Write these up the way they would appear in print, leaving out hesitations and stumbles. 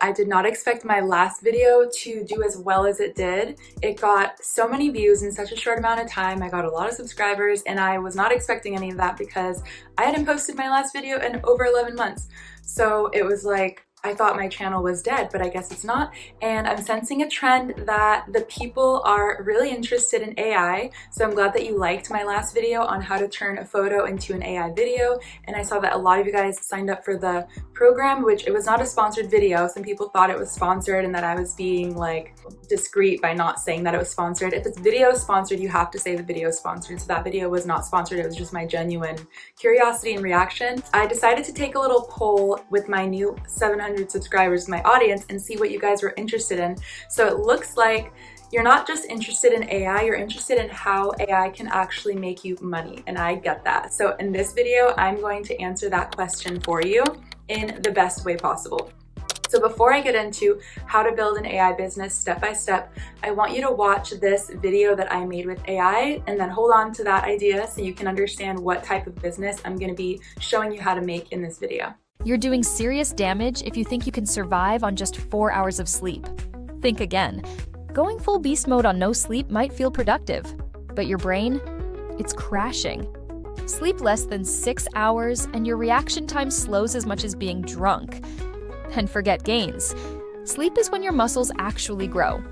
I did not expect my last video to do as well as it did. It got so many views in such a short amount of time. I got a lot of subscribers and I was not expecting any of that because I hadn't posted my last video in over 11 months. So it was like, I thought my channel was dead, but I guess it's not. And I'm sensing a trend that the people are really interested in AI. So I'm glad that you liked my last video on how to turn a photo into an AI video. And I saw that a lot of you guys signed up for the program, which it was not a sponsored video. Some people thought it was sponsored and that I was being like discreet by not saying that it was sponsored. If it's video sponsored, you have to say the video is sponsored. So that video was not sponsored. It was just my genuine curiosity and reaction. I decided to take a little poll with my new 700 subscribers in my audience and see what you guys were interested in. So it looks like you're not just interested in AI, you're interested in how AI can actually make you money, and I get that. So in this video, I'm going to answer that question for you in the best way possible. So before I get into how to build an AI business step by step, I want you to watch this video that I made with AI and then hold on to that idea so you can understand what type of business I'm going to be showing you how to make in this video. You're doing serious damage if you think you can survive on just 4 hours of sleep. Think again. Going full beast mode on no sleep might feel productive, but your brain, it's crashing. Sleep less than 6 hours and your reaction time slows as much as being drunk. And forget gains. Sleep is when your muscles actually grow.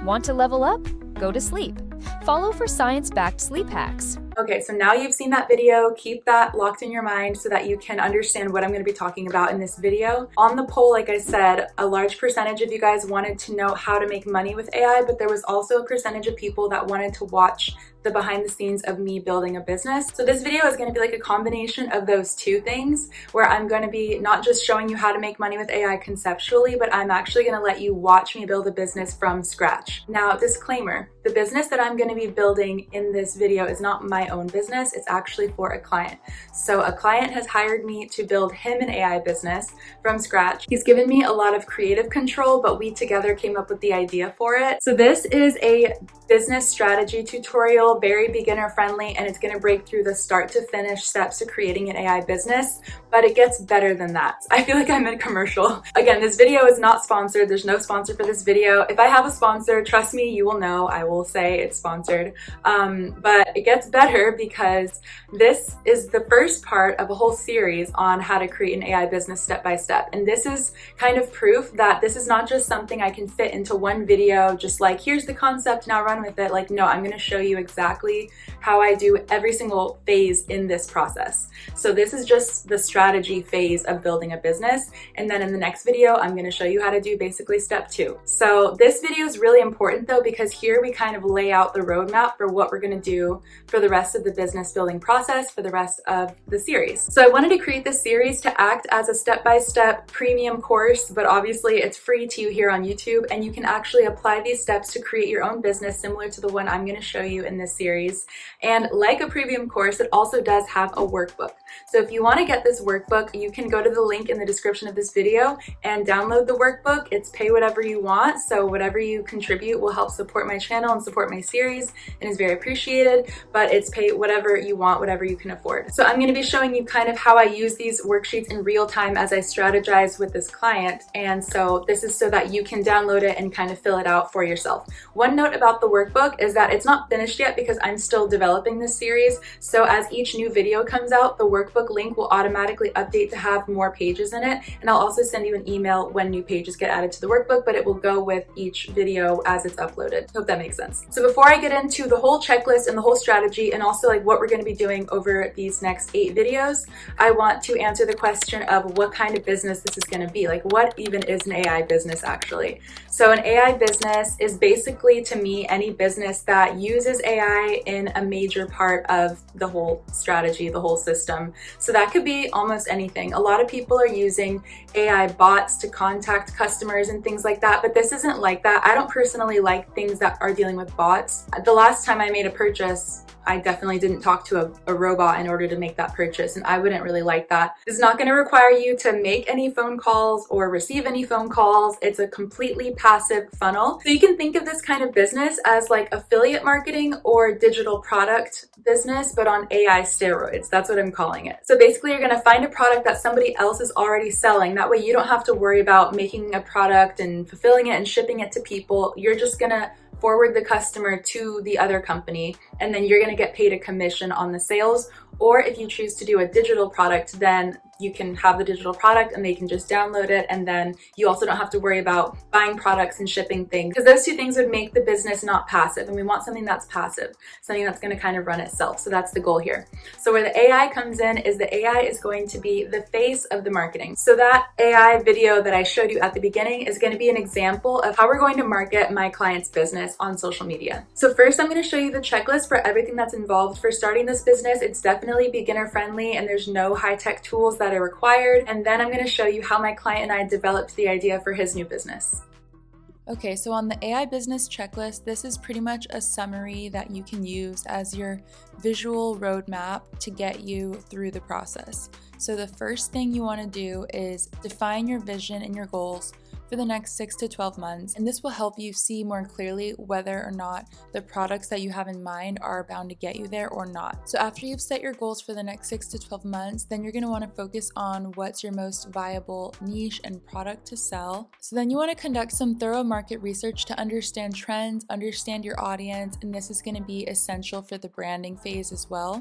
Want to level up? Go to sleep. Follow for science-backed sleep hacks. Okay, so now you've seen that video, keep that locked in your mind so that you can understand what I'm going to be talking about in this video. On the poll, like I said, a large percentage of you guys wanted to know how to make money with AI, but there was also a percentage of people that wanted to watch the behind the scenes of me building a business. So this video is going to be like a combination of those two things where I'm going to be not just showing you how to make money with AI conceptually, but I'm actually going to let you watch me build a business from scratch. Now, disclaimer, the business that I'm going to be building in this video is not my own business, it's actually for a client. So a client has hired me to build him an AI business from scratch. He's given me a lot of creative control, but we together came up with the idea for it. So this is a business strategy tutorial, very beginner friendly, and it's going to break through the start to finish steps to creating an AI business, but it gets better than that. I feel like I'm in a commercial. Again, this video is not sponsored. There's no sponsor for this video. If I have a sponsor, trust me, you will know. I will say it's sponsored. But it gets better because this is the first part of a whole series on how to create an AI business step by step. And this is kind of proof that this is not just something I can fit into one video, just like, here's the concept, now run with it. Like, no, I'm going to show you exactly how I do every single phase in this process. So this is just the strategy phase of building a business. And then in the next video, I'm going to show you how to do basically step 2. So this video is really important though, because here we kind of lay out the roadmap for what we're going to do for the rest of the business building process for the rest of the series. So I wanted to create this series to act as a step-by-step premium course, but obviously it's free to you here on YouTube, and you can actually apply these steps to create your own business similar to the one I'm going to show you in this series. And like a premium course, it also does have a workbook. So if you want to get this workbook, you can go to the link in the description of this video and download the workbook. It's pay whatever you want, so whatever you contribute will help support my channel and support my series and is very appreciated, but it's pay whatever you want, whatever you can afford. So I'm going to be showing you kind of how I use these worksheets in real time as I strategize with this client, and so this is so that you can download it and kind of fill it out for yourself. One note about the workbook is that it's not finished yet because I'm still developing this series, so as each new video comes out, the workbook link will automatically update to have more pages in it, and I'll also send you an email when new pages get added to the workbook, but it will go with each video as it's uploaded. Hope that makes sense. So before I get into the whole checklist and the whole strategy and also like what we're going to be doing over these next 8 videos, I want to answer the question of what kind of business this is going to be. Like, what even is an AI business actually? So an AI business is basically, to me, any business that uses AI in a major part of the whole strategy, the whole system. So that could be almost anything. A lot of people are using AI bots to contact customers and things like that, but this isn't like that. I don't personally like things that are dealing with bots. The last time I made a purchase, I definitely didn't talk to a robot in order to make that purchase, and I wouldn't really like that. It's not going to require you to make any phone calls or receive any phone calls. It's a completely passive funnel. So you can think of this kind of business as like affiliate marketing or digital product business, but on AI steroids. That's what I'm calling it. So basically you're going to find a product that somebody else is already selling. That way you don't have to worry about making a product and fulfilling it and shipping it to people. You're just going to forward the customer to the other company, and then you're going to get paid a commission on the sales. Or if you choose to do a digital product, then you can have the digital product and they can just download it, and then you also don't have to worry about buying products and shipping things, because those two things would make the business not passive, and we want something that's passive, something that's going to kind of run itself. So that's the goal here. So where the AI comes in is the AI is going to be the face of the marketing. So that AI video that I showed you at the beginning is going to be an example of how we're going to market my client's business on social media. So first I'm going to show you the checklist for everything that's involved for starting this business. It's definitely beginner friendly and there's no high-tech tools that are required. And then I'm going to show you how my client and I developed the idea for his new business. Okay, so on the AI business checklist, this is pretty much a summary that you can use as your visual roadmap to get you through the process. So the first thing you want to do is define your vision and your goals for the next 6 to 12 months. And this will help you see more clearly whether or not the products that you have in mind are bound to get you there or not. So after you've set your goals for the next 6 to 12 months, then you're gonna wanna focus on what's your most viable niche and product to sell. So then you wanna conduct some thorough market research to understand trends, understand your audience, and this is gonna be essential for the branding phase as well.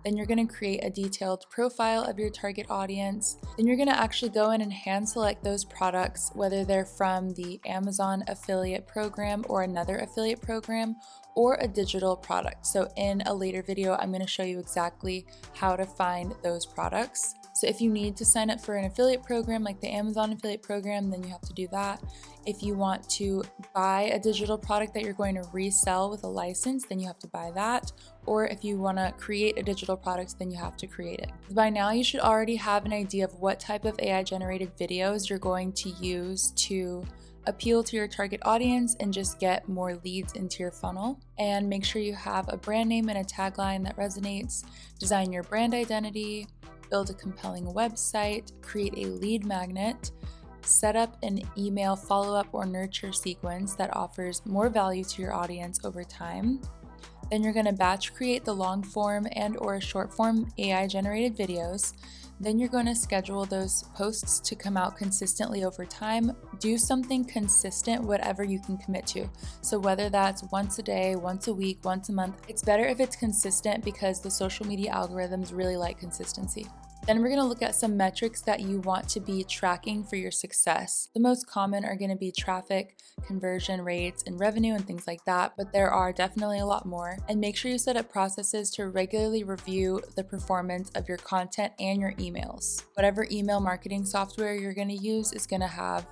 Then you're gonna create a detailed profile of your target audience. Then you're gonna actually go in and hand select those products, whether they're from the Amazon affiliate program or another affiliate program or a digital product. So in a later video, I'm going to show you exactly how to find those products. So if you need to sign up for an affiliate program like the Amazon affiliate program, then you have to do that. If you want to buy a digital product that you're going to resell with a license, then you have to buy that. Or if you want to create a digital product, then you have to create it. By now, you should already have an idea of what type of AI generated videos you're going to use to appeal to your target audience and just get more leads into your funnel. And make sure you have a brand name and a tagline that resonates. Design your brand identity, build a compelling website, create a lead magnet, set up an email follow-up or nurture sequence that offers more value to your audience over time. Then you're going to batch create the long form and or short form AI generated videos. Then you're going to schedule those posts to come out consistently over time. Do something consistent, whatever you can commit to. So whether that's once a day, once a week, once a month, it's better if it's consistent because the social media algorithms really like consistency. Then we're going to look at some metrics that you want to be tracking for your success. The most common are going to be traffic, conversion rates, and revenue and things like that, but there are definitely a lot more. And make sure you set up processes to regularly review the performance of your content and your emails. Whatever email marketing software you're going to use is going to have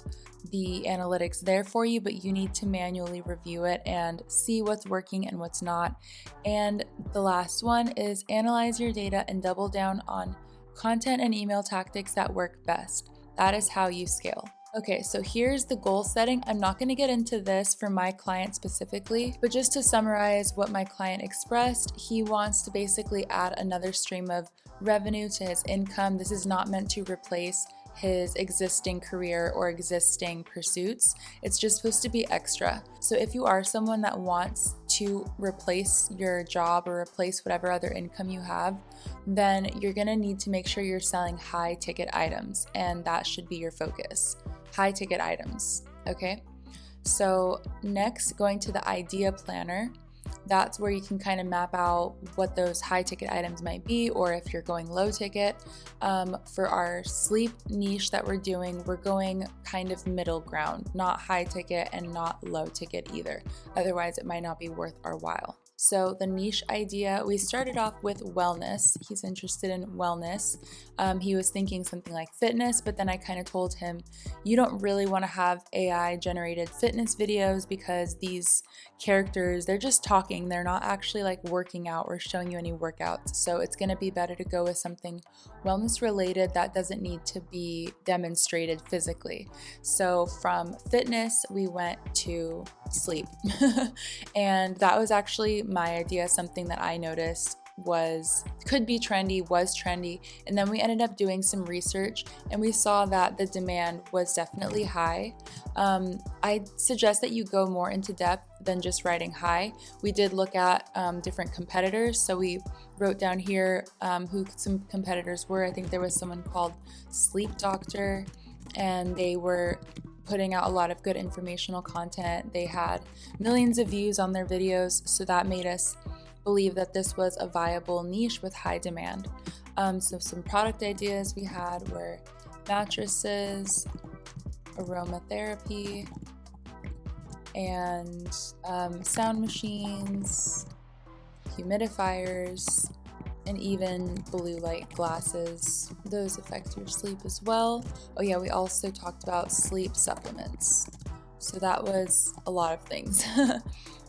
the analytics there for you, but you need to manually review it and see what's working and what's not. And the last one is analyze your data and double down on content and email tactics that work best. That is how you scale. Okay, so here's the goal setting. I'm not going to get into this for my client specifically, but just to summarize what my client expressed, he wants to basically add another stream of revenue to his income. This is not meant to replace his existing career or existing pursuits. It's just supposed to be extra. So if you are someone that wants to replace your job or replace whatever other income you have, then you're gonna need to make sure you're selling high ticket items, and that should be your focus. High ticket items, okay? So next, going to the idea planner. That's where you can kind of map out what those high ticket items might be, or if you're going low ticket. For our sleep niche that we're doing, we're going kind of middle ground, not high ticket and not low ticket either. Otherwise, it might not be worth our while. So the niche idea, we started off with wellness. He's interested in wellness. He was thinking something like fitness, but then I kind of told him, you don't really want to have AI generated fitness videos because these characters, they're just talking. They're not actually like working out or showing you any workouts. So it's going to be better to go with something wellness related that doesn't need to be demonstrated physically. So from fitness, we went to sleep. And that was actually my idea, something that I noticed could be trendy, was trendy. And then we ended up doing some research and we saw that the demand was definitely high. I suggest that you go more into depth than just writing high. We did look at different competitors. So we wrote down here who some competitors were. I think there was someone called Sleep Doctor, and they were putting out a lot of good informational content. They had millions of views on their videos, so that made us believe that this was a viable niche with high demand. So some product ideas we had were mattresses, aromatherapy, and sound machines, humidifiers, and even blue light glasses. Those affect your sleep as well. Oh yeah, we also talked about sleep supplements. So that was a lot of things.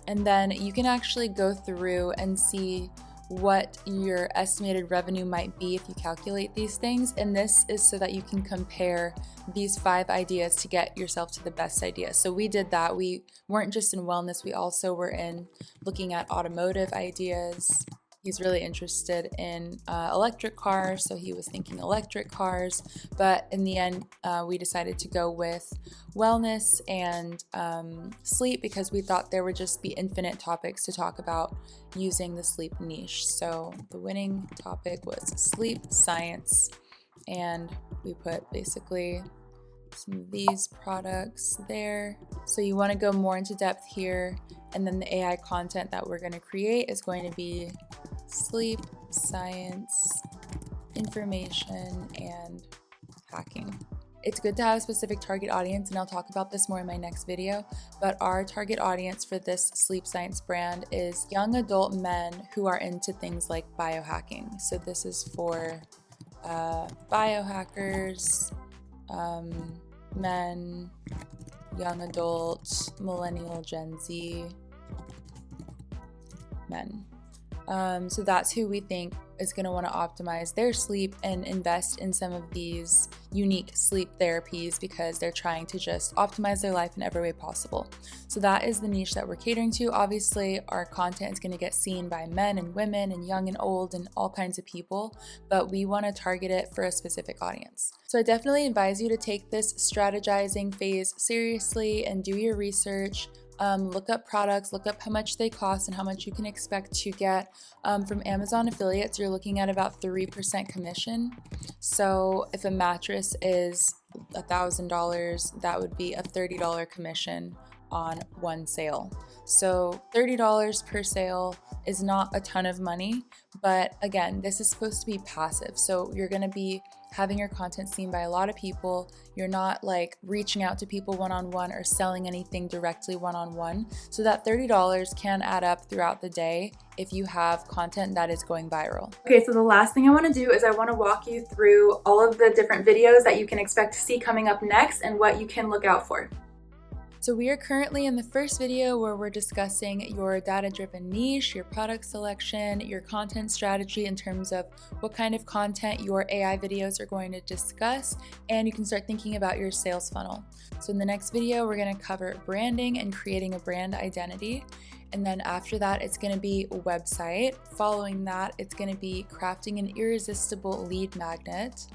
And then you can actually go through and see what your estimated revenue might be if you calculate these things. And this is so that you can compare these 5 ideas to get yourself to the best idea. So we did that. We weren't just in wellness, we also were in looking at automotive ideas. He's really interested in electric cars, so he was thinking electric cars. But in the end, we decided to go with wellness and sleep because we thought there would just be infinite topics to talk about using the sleep niche. So the winning topic was sleep science, and we put basically some of these products there. So you want to go more into depth here, and then the AI content that we're going to create is going to be sleep, science, information, and hacking. It's good to have a specific target audience, and I'll talk about this more in my next video, but our target audience for this sleep science brand is young adult men who are into things like biohacking. So this is for biohackers, men, young adult, millennial, Gen Z, men. So that's who we think is going to want to optimize their sleep and invest in some of these unique sleep therapies because they're trying to just optimize their life in every way possible. So that is the niche that we're catering to. Obviously, our content is going to get seen by men and women and young and old and all kinds of people, but we want to target it for a specific audience. So I definitely advise you to take this strategizing phase seriously and do your research. Look up products, look up how much they cost and how much you can expect to get from Amazon affiliates. You're looking at about 3% commission. So if a mattress is $1,000, that would be a $30 commission on one sale. So $30 per sale is not a ton of money, but again, this is supposed to be passive. So you're going to be having your content seen by a lot of people. You're not like reaching out to people one-on-one or selling anything directly one-on-one. So that $30 can add up throughout the day if you have content that is going viral. Okay, so the last thing I want to do is I want to walk you through all of the different videos that you can expect to see coming up next and what you can look out for. So we are currently in the first video where we're discussing your data-driven niche, your product selection, your content strategy in terms of what kind of content your AI videos are going to discuss, and you can start thinking about your sales funnel. So in the next video, we're going to cover branding and creating a brand identity. And then after that, it's going to be a website. Following that, it's going to be crafting an irresistible lead magnet.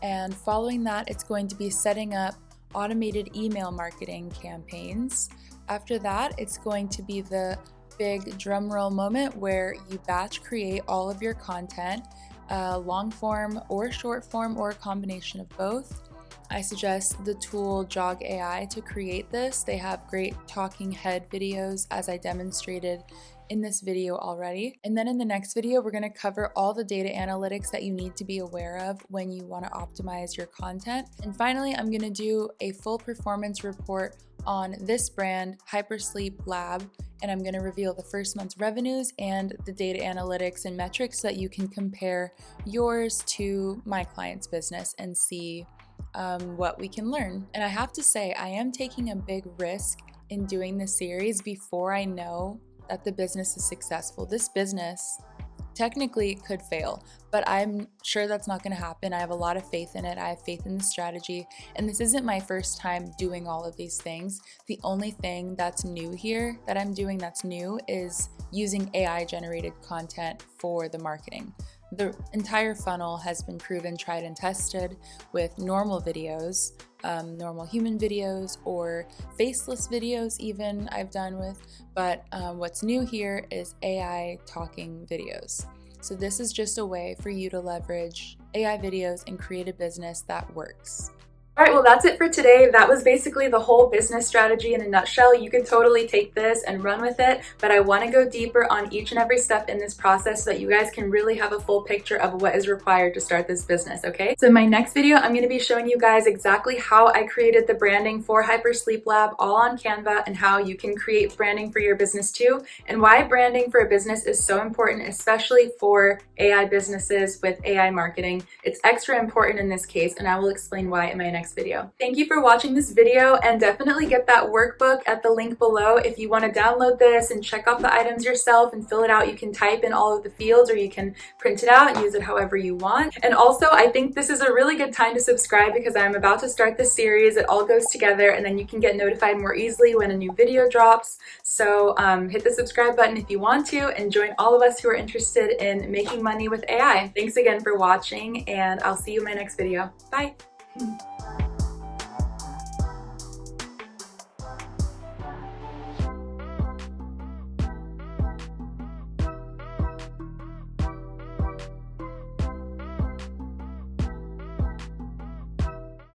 And following that, it's going to be setting up automated email marketing campaigns. After that, it's going to be the big drum roll moment where you batch create all of your content, long form or short form or a combination of both. I suggest the tool Jog AI to create this. They have great talking head videos as I demonstrated in this video already. And then in the next video, we're going to cover all the data analytics that you need to be aware of when you want to optimize your content. And finally, I'm going to do a full performance report on this brand, Hypersleep Lab, and I'm going to reveal the first month's revenues and the data analytics and metrics so that you can compare yours to my client's business and see what we can learn. And I have to say, I am taking a big risk in doing this series before I know that the business is successful. This business technically it could fail, but I'm sure that's not going to happen. I have a lot of faith in it. I have faith in the strategy, and this isn't my first time doing all of these things. The only thing that's new here that I'm doing that's new is using AI generated content for the marketing. The entire funnel has been proven, tried and tested with normal videos, normal human videos, or faceless videos even I've done with, but what's new here is AI talking videos. So this is just a way for you to leverage AI videos and create a business that works. All right, well, that's it for today. That was basically the whole business strategy in a nutshell. You can totally take this and run with it, but I want to go deeper on each and every step in this process so that you guys can really have a full picture of what is required to start this business, okay? So in my next video, I'm going to be showing you guys exactly how I created the branding for Hypersleep Lab all on Canva, and how you can create branding for your business too, and why branding for a business is so important, especially for AI businesses with AI marketing. It's extra important in this case, and I will explain why in my next video. Thank you for watching this video, and definitely get that workbook at the link below if you want to download this and check off the items yourself and fill it out. You can type in all of the fields, or you can print it out and use it however you want. And also, I think this is a really good time to subscribe because I'm about to start this series. It all goes together, and then you can get notified more easily when a new video drops. So hit the subscribe button if you want to, and join all of us who are interested in making money with AI. Thanks again for watching, and I'll see you in my next video. Bye.